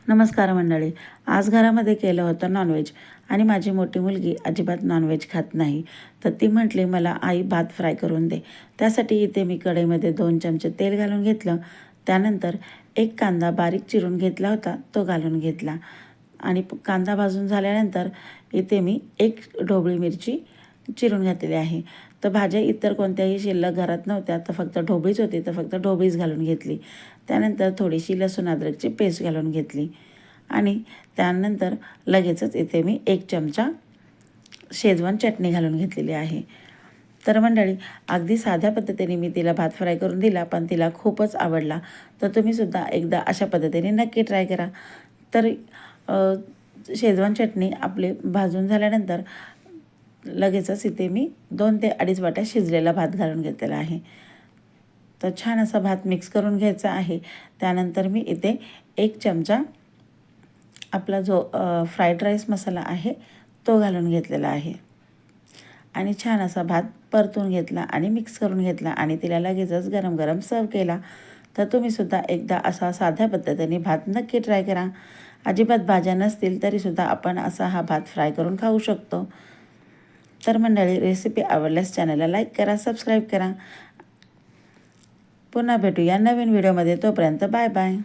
नमस्कार मंडळी. आज घरामध्ये केलं होतं नॉनव्हेज आणि माझी मोठी मुलगी अजिबात नॉनव्हेज खात नाही. तर ती म्हटली मला आई भात फ्राय करून दे. त्यासाठी इथे मी कढईमध्ये 2 चमचे तेल घालून घेतलं. त्यानंतर एक कांदा बारीक चिरून घेतला होता तो घालून घेतला आणि कांदा भाजून झाल्यानंतर इथे मी एक ढोबळी मिरची चिरून घातलेली आहे. तर भाज्या इतर कोणत्याही शिल्लक घरात नव्हत्या, तर फक्त ढोबळीच होती, तर फक्त ढोबळीच घालून घेतली. त्यानंतर थोडीशी लसूण अद्रकची पेस्ट घालून घेतली आणि त्यानंतर लगेचच इथे मी 1 चमचा शेजवान चटणी घालून घेतलेली आहे. तर मंडळी, अगदी साध्या पद्धतीने मी तिला भात फ्राय करून दिला, पण तिला खूपच आवडला. तर तुम्हीसुद्धा एकदा अशा पद्धतीने नक्की ट्राय करा. तर शेजवान चटणी आपली भाजून झाल्यानंतर लगेचच इथे मी 2 ते 2.5 वाट्या शिजलेला भात घालून घेतलेला आहे. तर छान असा भात मिक्स करून घ्यायचा आहे. त्यानंतर मी इथे 1 चमचा आपला जो फ्राईड राईस मसाला आहे तो घालून घेतलेला आहे आणि छान असा भात परतून घेतला आणि मिक्स करून घेतला आणि तिला लगेचच गरम गरम सर्व केला. तर तुम्हीसुद्धा एकदा असा साध्या पद्धतीने भात नक्की ट्राय करा. अजिबात भाज्या नसतील तरीसुद्धा आपण असा हा भात फ्राय करून खाऊ शकतो. तर मंडळी, रेसिपी आवडल्यास चॅनलला लाईक करा, सबस्क्राईब करा. पुन्हा भेटूया नवीन व्हिडिओमध्ये. तोपर्यंत बाय बाय.